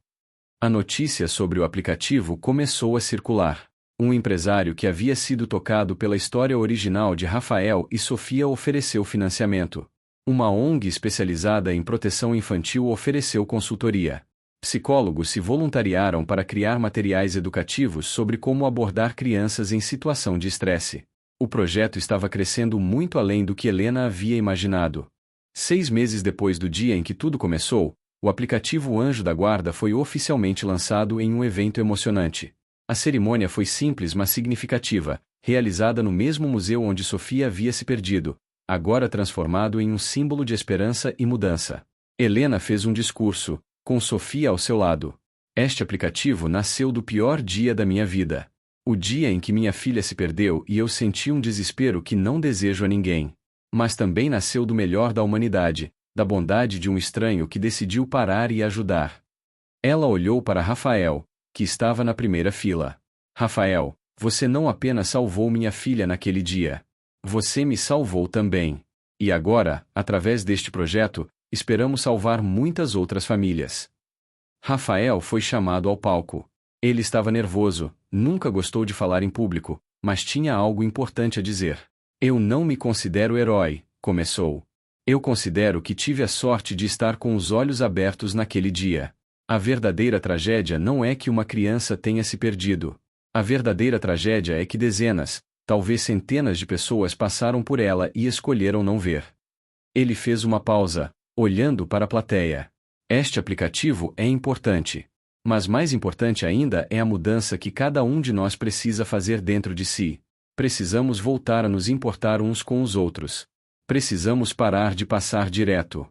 A notícia sobre o aplicativo começou a circular. Um empresário que havia sido tocado pela história original de Rafael e Sofia ofereceu financiamento. Uma ONG especializada em proteção infantil ofereceu consultoria. Psicólogos se voluntariaram para criar materiais educativos sobre como abordar crianças em situação de estresse. O projeto estava crescendo muito além do que Helena havia imaginado. 6 meses depois do dia em que tudo começou, o aplicativo Anjo da Guarda foi oficialmente lançado em um evento emocionante. A cerimônia foi simples mas significativa, realizada no mesmo museu onde Sofia havia se perdido, agora transformado em um símbolo de esperança e mudança. Helena fez um discurso, com Sofia ao seu lado. Este aplicativo nasceu do pior dia da minha vida. O dia em que minha filha se perdeu e eu senti um desespero que não desejo a ninguém. Mas também nasceu do melhor da humanidade, da bondade de um estranho que decidiu parar e ajudar. Ela olhou para Rafael, que estava na primeira fila. Rafael, você não apenas salvou minha filha naquele dia. Você me salvou também. E agora, através deste projeto, esperamos salvar muitas outras famílias. Rafael foi chamado ao palco. Ele estava nervoso, nunca gostou de falar em público, mas tinha algo importante a dizer. Eu não me considero herói, começou. Eu considero que tive a sorte de estar com os olhos abertos naquele dia. A verdadeira tragédia não é que uma criança tenha se perdido. A verdadeira tragédia é que dezenas, talvez centenas de pessoas passaram por ela e escolheram não ver. Ele fez uma pausa, olhando para a plateia. Este aplicativo é importante. Mas mais importante ainda é a mudança que cada um de nós precisa fazer dentro de si. Precisamos voltar a nos importar uns com os outros. Precisamos parar de passar direto.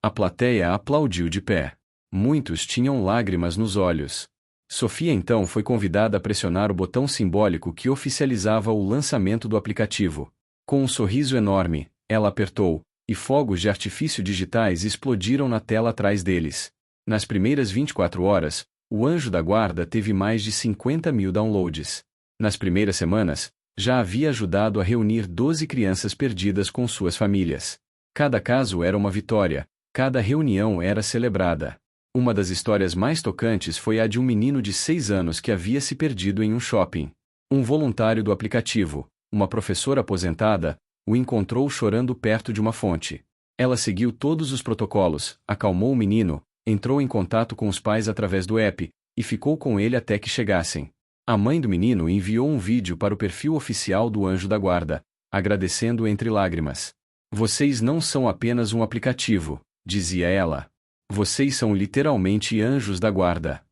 A plateia aplaudiu de pé. Muitos tinham lágrimas nos olhos. Sofia então foi convidada a pressionar o botão simbólico que oficializava o lançamento do aplicativo. Com um sorriso enorme, ela apertou, e fogos de artifício digitais explodiram na tela atrás deles. Nas primeiras 24 horas, o Anjo da Guarda teve mais de 50.000 downloads. Nas primeiras semanas, já havia ajudado a reunir 12 crianças perdidas com suas famílias. Cada caso era uma vitória, cada reunião era celebrada. Uma das histórias mais tocantes foi a de um menino de 6 anos que havia se perdido em um shopping. Um voluntário do aplicativo, uma professora aposentada, o encontrou chorando perto de uma fonte. Ela seguiu todos os protocolos, acalmou o menino, entrou em contato com os pais através do app, e ficou com ele até que chegassem. A mãe do menino enviou um vídeo para o perfil oficial do Anjo da Guarda, agradecendo entre lágrimas. Vocês não são apenas um aplicativo, dizia ela. Vocês são literalmente anjos da guarda.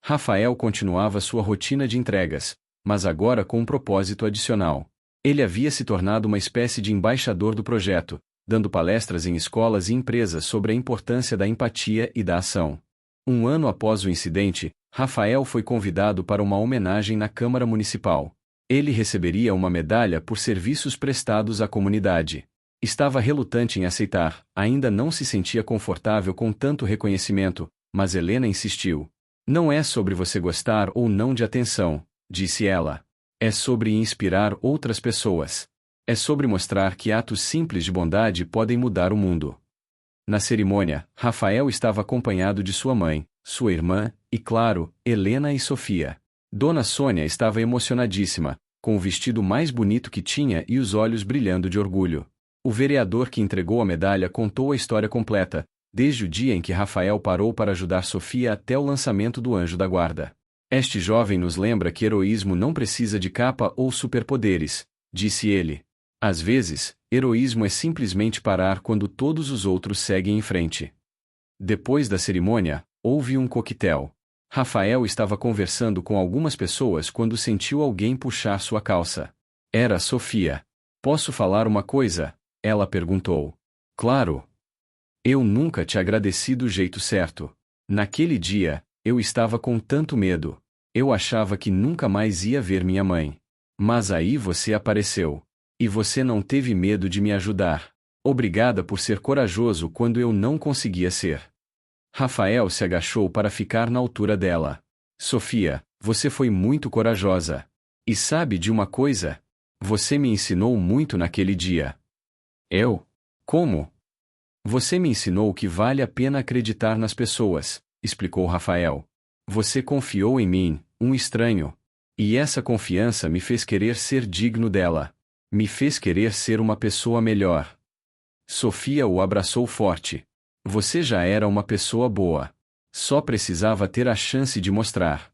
Rafael continuava sua rotina de entregas, mas agora com um propósito adicional. Ele havia se tornado uma espécie de embaixador do projeto, dando palestras em escolas e empresas sobre a importância da empatia e da ação. Um ano após o incidente, Rafael foi convidado para uma homenagem na Câmara Municipal. Ele receberia uma medalha por serviços prestados à comunidade. Estava relutante em aceitar, ainda não se sentia confortável com tanto reconhecimento, mas Helena insistiu. Não é sobre você gostar ou não de atenção, disse ela. É sobre inspirar outras pessoas. É sobre mostrar que atos simples de bondade podem mudar o mundo. Na cerimônia, Rafael estava acompanhado de sua mãe, sua irmã, e claro, Helena e Sofia. Dona Sônia estava emocionadíssima, com o vestido mais bonito que tinha e os olhos brilhando de orgulho. O vereador que entregou a medalha contou a história completa, desde o dia em que Rafael parou para ajudar Sofia até o lançamento do Anjo da Guarda. Este jovem nos lembra que heroísmo não precisa de capa ou superpoderes, disse ele. Às vezes, heroísmo é simplesmente parar quando todos os outros seguem em frente. Depois da cerimônia, houve um coquetel. Rafael estava conversando com algumas pessoas quando sentiu alguém puxar sua calça. Era Sofia. Posso falar uma coisa? Ela perguntou. Claro. Eu nunca te agradeci do jeito certo. Naquele dia, eu estava com tanto medo. Eu achava que nunca mais ia ver minha mãe. Mas aí você apareceu. E você não teve medo de me ajudar. Obrigada por ser corajoso quando eu não conseguia ser. Rafael se agachou para ficar na altura dela. Sofia, você foi muito corajosa. E sabe de uma coisa? Você me ensinou muito naquele dia. Eu? Como? Você me ensinou que vale a pena acreditar nas pessoas, explicou Rafael. Você confiou em mim, um estranho. E essa confiança me fez querer ser digno dela. Me fez querer ser uma pessoa melhor. Sofia o abraçou forte. Você já era uma pessoa boa. Só precisava ter a chance de mostrar.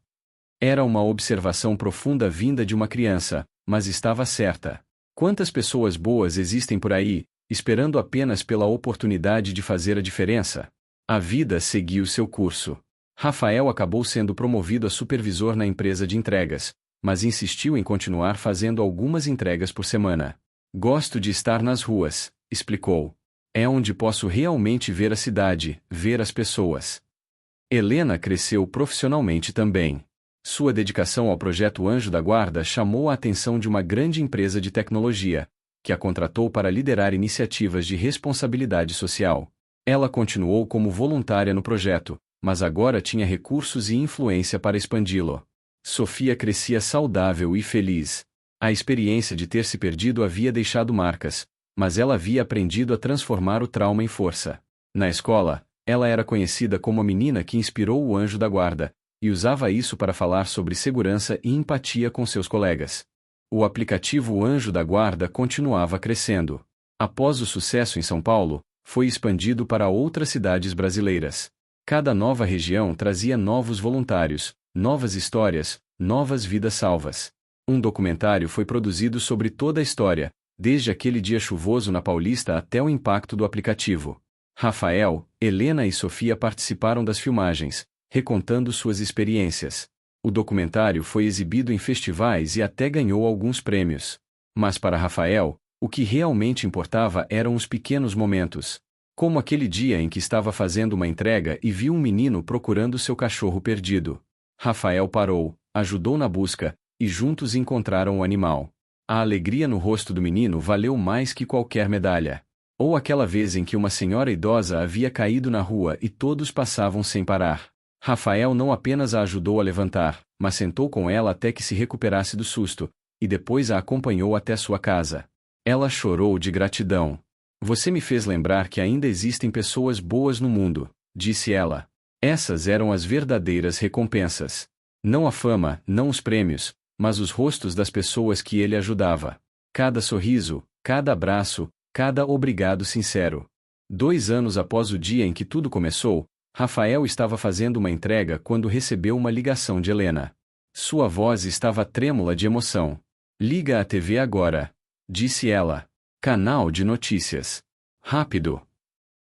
Era uma observação profunda vinda de uma criança, mas estava certa. Quantas pessoas boas existem por aí, esperando apenas pela oportunidade de fazer a diferença? A vida seguiu seu curso. Rafael acabou sendo promovido a supervisor na empresa de entregas, mas insistiu em continuar fazendo algumas entregas por semana. Gosto de estar nas ruas, explicou. É onde posso realmente ver a cidade, ver as pessoas. Helena cresceu profissionalmente também. Sua dedicação ao projeto Anjo da Guarda chamou a atenção de uma grande empresa de tecnologia, que a contratou para liderar iniciativas de responsabilidade social. Ela continuou como voluntária no projeto, mas agora tinha recursos e influência para expandi-lo. Sofia crescia saudável e feliz. A experiência de ter se perdido havia deixado marcas, mas ela havia aprendido a transformar o trauma em força. Na escola, ela era conhecida como a menina que inspirou o anjo da guarda, e usava isso para falar sobre segurança e empatia com seus colegas. O aplicativo Anjo da Guarda continuava crescendo. Após o sucesso em São Paulo, foi expandido para outras cidades brasileiras. Cada nova região trazia novos voluntários, novas histórias, novas vidas salvas. Um documentário foi produzido sobre toda a história, desde aquele dia chuvoso na Paulista até o impacto do aplicativo. Rafael, Helena e Sofia participaram das filmagens, recontando suas experiências. O documentário foi exibido em festivais e até ganhou alguns prêmios. Mas para Rafael, o que realmente importava eram os pequenos momentos. Como aquele dia em que estava fazendo uma entrega e viu um menino procurando seu cachorro perdido. Rafael parou, ajudou na busca, e juntos encontraram o animal. A alegria no rosto do menino valeu mais que qualquer medalha. Ou aquela vez em que uma senhora idosa havia caído na rua e todos passavam sem parar. Rafael não apenas a ajudou a levantar, mas sentou com ela até que se recuperasse do susto, e depois a acompanhou até sua casa. Ela chorou de gratidão. Você me fez lembrar que ainda existem pessoas boas no mundo, disse ela. Essas eram as verdadeiras recompensas. Não a fama, não os prêmios, mas os rostos das pessoas que ele ajudava. Cada sorriso, cada abraço, cada obrigado sincero. 2 anos após o dia em que tudo começou, Rafael estava fazendo uma entrega quando recebeu uma ligação de Helena. Sua voz estava trêmula de emoção. Liga a TV agora, disse ela. Canal de notícias. Rápido.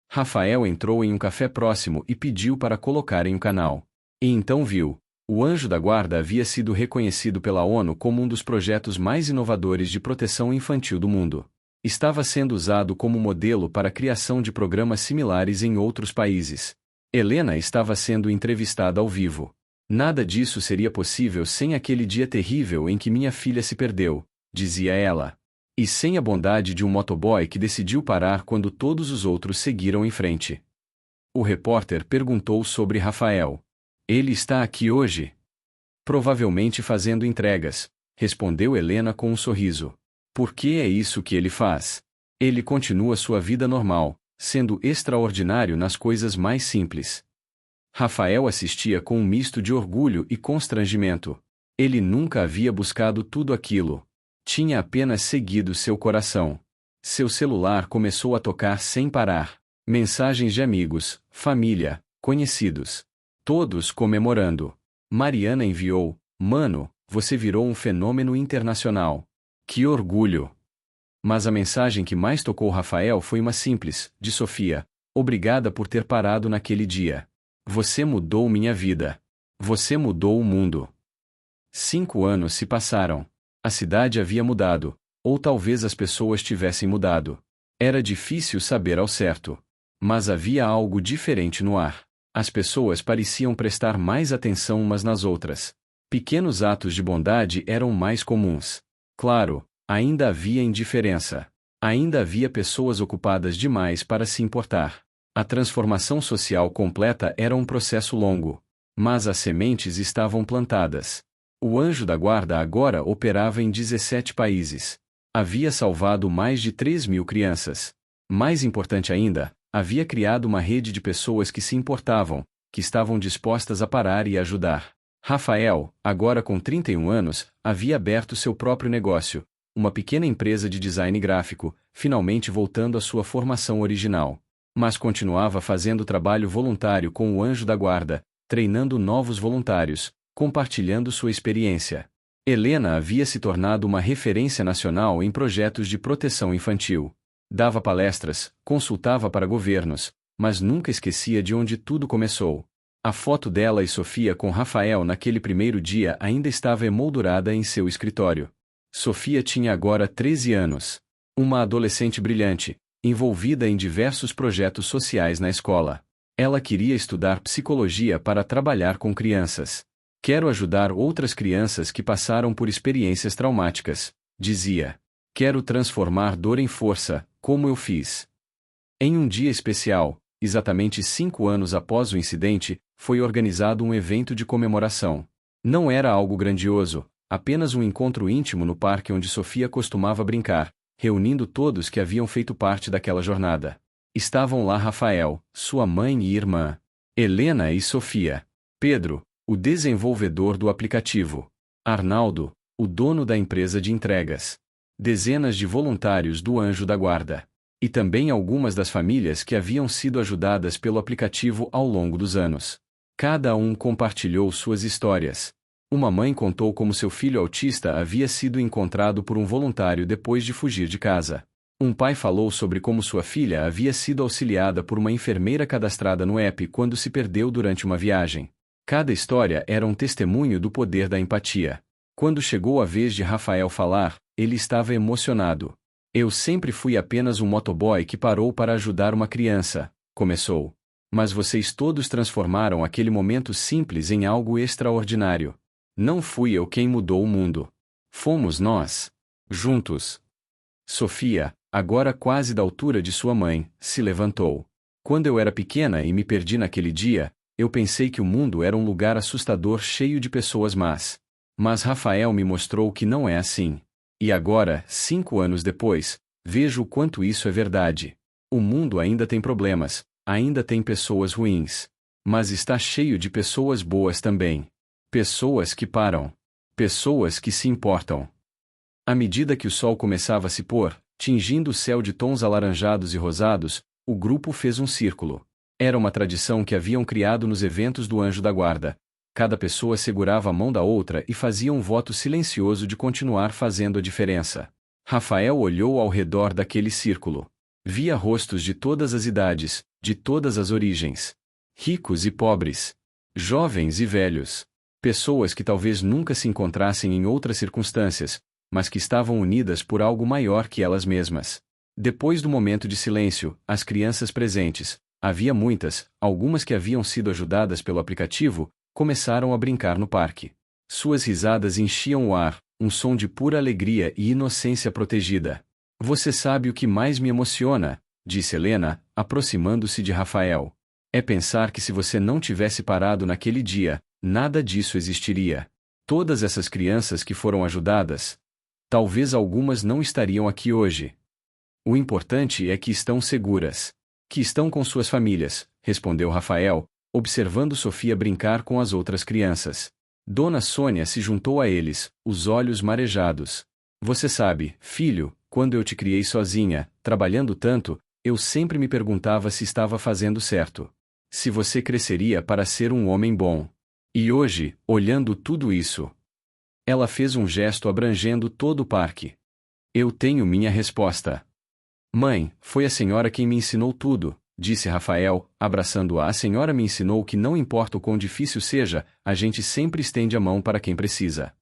Rafael entrou em um café próximo e pediu para colocar em um canal. E então viu. O Anjo da Guarda havia sido reconhecido pela ONU como um dos projetos mais inovadores de proteção infantil do mundo. Estava sendo usado como modelo para a criação de programas similares em outros países. Helena estava sendo entrevistada ao vivo. Nada disso seria possível sem aquele dia terrível em que minha filha se perdeu, dizia ela. E sem a bondade de um motoboy que decidiu parar quando todos os outros seguiram em frente. O repórter perguntou sobre Rafael. Ele está aqui hoje? Provavelmente fazendo entregas, respondeu Helena com um sorriso. Por que é isso que ele faz? Ele continua sua vida normal, sendo extraordinário nas coisas mais simples. Rafael assistia com um misto de orgulho e constrangimento. Ele nunca havia buscado tudo aquilo. Tinha apenas seguido seu coração. Seu celular começou a tocar sem parar. Mensagens de amigos, família, conhecidos. Todos comemorando. Mariana enviou: Mano, você virou um fenômeno internacional. Que orgulho! Mas a mensagem que mais tocou Rafael foi uma simples, de Sofia: Obrigada por ter parado naquele dia. Você mudou minha vida. Você mudou o mundo. 5 anos se passaram. A cidade havia mudado, ou talvez as pessoas tivessem mudado. Era difícil saber ao certo. Mas havia algo diferente no ar. As pessoas pareciam prestar mais atenção umas nas outras. Pequenos atos de bondade eram mais comuns. Claro, ainda havia indiferença. Ainda havia pessoas ocupadas demais para se importar. A transformação social completa era um processo longo. Mas as sementes estavam plantadas. O Anjo da Guarda agora operava em 17 países. Havia salvado mais de 3.000 crianças. Mais importante ainda, havia criado uma rede de pessoas que se importavam, que estavam dispostas a parar e ajudar. Rafael, agora com 31 anos, havia aberto seu próprio negócio, uma pequena empresa de design gráfico, finalmente voltando à sua formação original. Mas continuava fazendo trabalho voluntário com o Anjo da Guarda, treinando novos voluntários, compartilhando sua experiência. Helena havia se tornado uma referência nacional em projetos de proteção infantil. Dava palestras, consultava para governos, mas nunca esquecia de onde tudo começou. A foto dela e Sofia com Rafael naquele primeiro dia ainda estava emoldurada em seu escritório. Sofia tinha agora 13 anos. Uma adolescente brilhante, envolvida em diversos projetos sociais na escola. Ela queria estudar psicologia para trabalhar com crianças. Quero ajudar outras crianças que passaram por experiências traumáticas, dizia. Quero transformar dor em força, como eu fiz. Em um dia especial, exatamente 5 anos após o incidente, foi organizado um evento de comemoração. Não era algo grandioso, apenas um encontro íntimo no parque onde Sofia costumava brincar, reunindo todos que haviam feito parte daquela jornada. Estavam lá Rafael, sua mãe e irmã, Helena e Sofia, Pedro, o desenvolvedor do aplicativo, Arnaldo, o dono da empresa de entregas, dezenas de voluntários do Anjo da Guarda, e também algumas das famílias que haviam sido ajudadas pelo aplicativo ao longo dos anos. Cada um compartilhou suas histórias. Uma mãe contou como seu filho autista havia sido encontrado por um voluntário depois de fugir de casa. Um pai falou sobre como sua filha havia sido auxiliada por uma enfermeira cadastrada no app quando se perdeu durante uma viagem. Cada história era um testemunho do poder da empatia. Quando chegou a vez de Rafael falar, ele estava emocionado. Eu sempre fui apenas um motoboy que parou para ajudar uma criança, começou. Mas vocês todos transformaram aquele momento simples em algo extraordinário. Não fui eu quem mudou o mundo. Fomos nós. Juntos. Sofia, agora quase da altura de sua mãe, se levantou. Quando eu era pequena e me perdi naquele dia, eu pensei que o mundo era um lugar assustador cheio de pessoas más. Mas Rafael me mostrou que não é assim. E agora, 5 anos depois, vejo o quanto isso é verdade. O mundo ainda tem problemas, ainda tem pessoas ruins. Mas está cheio de pessoas boas também. Pessoas que param. Pessoas que se importam. À medida que o sol começava a se pôr, tingindo o céu de tons alaranjados e rosados, o grupo fez um círculo. Era uma tradição que haviam criado nos eventos do Anjo da Guarda. Cada pessoa segurava a mão da outra e fazia um voto silencioso de continuar fazendo a diferença. Rafael olhou ao redor daquele círculo. Via rostos de todas as idades, de todas as origens. Ricos e pobres. Jovens e velhos. Pessoas que talvez nunca se encontrassem em outras circunstâncias, mas que estavam unidas por algo maior que elas mesmas. Depois do momento de silêncio, as crianças presentes, havia muitas, algumas que haviam sido ajudadas pelo aplicativo, começaram a brincar no parque. Suas risadas enchiam o ar, um som de pura alegria e inocência protegida. Você sabe o que mais me emociona, disse Helena, aproximando-se de Rafael. É pensar que se você não tivesse parado naquele dia, nada disso existiria. Todas essas crianças que foram ajudadas, talvez algumas não estariam aqui hoje. O importante é que estão seguras. Que estão com suas famílias, respondeu Rafael, observando Sofia brincar com as outras crianças. Dona Sônia se juntou a eles, os olhos marejados. Você sabe, filho, quando eu te criei sozinha, trabalhando tanto, eu sempre me perguntava se estava fazendo certo. Se você cresceria para ser um homem bom. E hoje, olhando tudo isso. Ela fez um gesto abrangendo todo o parque. Eu tenho minha resposta. Mãe, foi a senhora quem me ensinou tudo, disse Rafael, abraçando-a. A senhora me ensinou que não importa o quão difícil seja, a gente sempre estende a mão para quem precisa.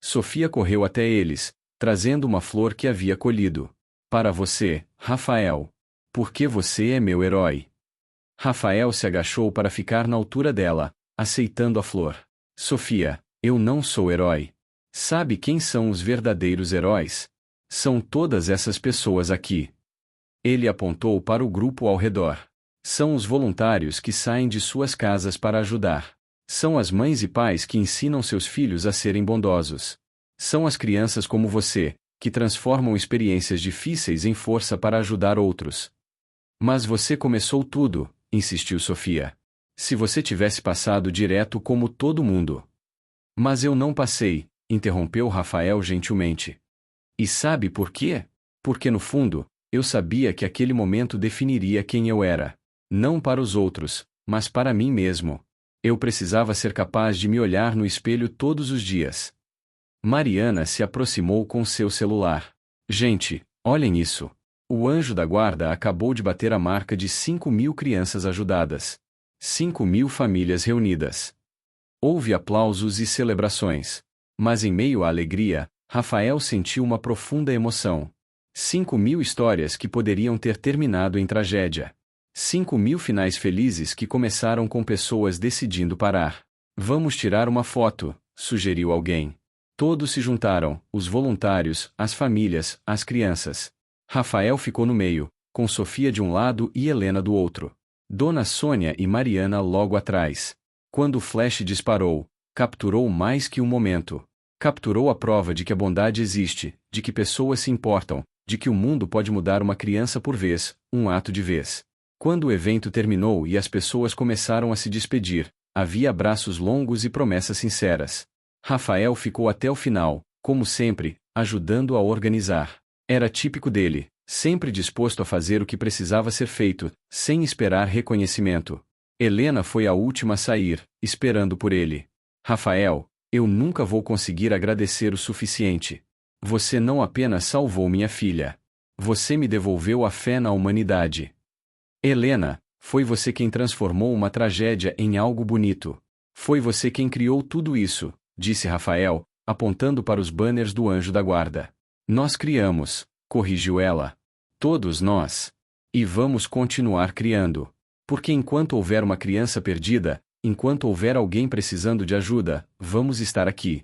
Sofia correu até eles, trazendo uma flor que havia colhido. Para você, Rafael. Porque você é meu herói. Rafael se agachou para ficar na altura dela, aceitando a flor. Sofia, eu não sou herói. Sabe quem são os verdadeiros heróis? São todas essas pessoas aqui. Ele apontou para o grupo ao redor. São os voluntários que saem de suas casas para ajudar. São as mães e pais que ensinam seus filhos a serem bondosos. São as crianças como você, que transformam experiências difíceis em força para ajudar outros. Mas você começou tudo, insistiu Sofia. Se você tivesse passado direto como todo mundo. Mas eu não passei, interrompeu Rafael gentilmente. E sabe por quê? Porque no fundo, eu sabia que aquele momento definiria quem eu era. Não para os outros, mas para mim mesmo. Eu precisava ser capaz de me olhar no espelho todos os dias. Mariana se aproximou com seu celular. Gente, olhem isso. O anjo da guarda acabou de bater a marca de 5.000 crianças ajudadas. 5.000 famílias reunidas. Houve aplausos e celebrações. Mas em meio à alegria, Rafael sentiu uma profunda emoção. 5.000 histórias que poderiam ter terminado em tragédia. 5.000 finais felizes que começaram com pessoas decidindo parar. Vamos tirar uma foto, sugeriu alguém. Todos se juntaram, os voluntários, as famílias, as crianças. Rafael ficou no meio, com Sofia de um lado e Helena do outro. Dona Sônia e Mariana logo atrás. Quando o flash disparou, capturou mais que um momento. Capturou a prova de que a bondade existe, de que pessoas se importam, de que o mundo pode mudar uma criança por vez, um ato de vez. Quando o evento terminou e as pessoas começaram a se despedir, havia abraços longos e promessas sinceras. Rafael ficou até o final, como sempre, ajudando a organizar. Era típico dele, sempre disposto a fazer o que precisava ser feito, sem esperar reconhecimento. Helena foi a última a sair, esperando por ele. Rafael, eu nunca vou conseguir agradecer o suficiente. Você não apenas salvou minha filha. Você me devolveu a fé na humanidade. Helena, foi você quem transformou uma tragédia em algo bonito. Foi você quem criou tudo isso, disse Rafael, apontando para os banners do anjo da guarda. Nós criamos, corrigiu ela. Todos nós. E vamos continuar criando. Porque enquanto houver uma criança perdida, enquanto houver alguém precisando de ajuda, vamos estar aqui.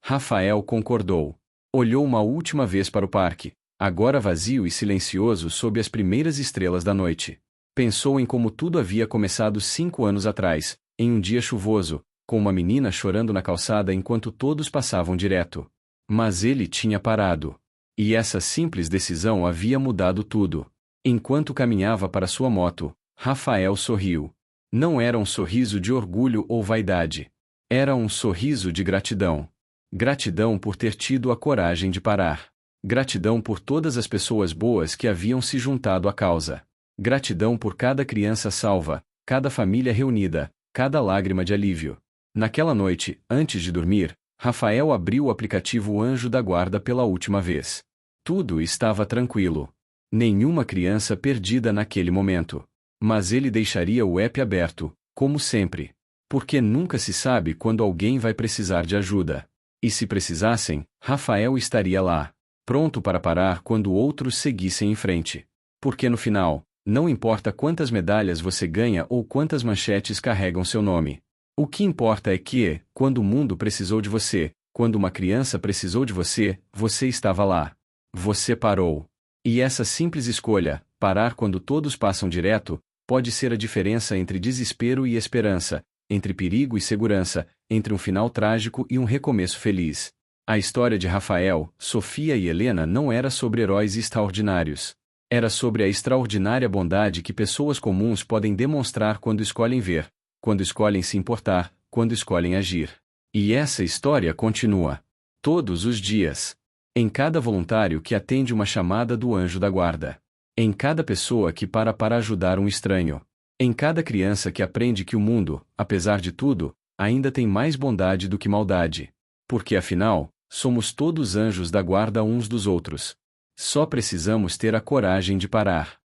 Rafael concordou. Olhou uma última vez para o parque, agora vazio e silencioso sob as primeiras estrelas da noite. Pensou em como tudo havia começado 5 anos atrás, em um dia chuvoso, com uma menina chorando na calçada enquanto todos passavam direto. Mas ele tinha parado. E essa simples decisão havia mudado tudo. Enquanto caminhava para sua moto, Rafael sorriu. Não era um sorriso de orgulho ou vaidade. Era um sorriso de gratidão. Gratidão por ter tido a coragem de parar. Gratidão por todas as pessoas boas que haviam se juntado à causa. Gratidão por cada criança salva, cada família reunida, cada lágrima de alívio. Naquela noite, antes de dormir, Rafael abriu o aplicativo Anjo da Guarda pela última vez. Tudo estava tranquilo. Nenhuma criança perdida naquele momento. Mas ele deixaria o app aberto, como sempre. Porque nunca se sabe quando alguém vai precisar de ajuda. E se precisassem, Rafael estaria lá, pronto para parar quando outros seguissem em frente. Porque no final, não importa quantas medalhas você ganha ou quantas manchetes carregam seu nome. O que importa é que, quando o mundo precisou de você, quando uma criança precisou de você, você estava lá. Você parou. E essa simples escolha, parar quando todos passam direto, pode ser a diferença entre desespero e esperança, entre perigo e segurança, entre um final trágico e um recomeço feliz. A história de Rafael, Sofia e Helena não era sobre heróis extraordinários. Era sobre a extraordinária bondade que pessoas comuns podem demonstrar quando escolhem ver, quando escolhem se importar, quando escolhem agir. E essa história continua. Todos os dias. Em cada voluntário que atende uma chamada do anjo da guarda. Em cada pessoa que para ajudar um estranho. Em cada criança que aprende que o mundo, apesar de tudo, ainda tem mais bondade do que maldade. Porque afinal, somos todos anjos da guarda uns dos outros. Só precisamos ter a coragem de parar.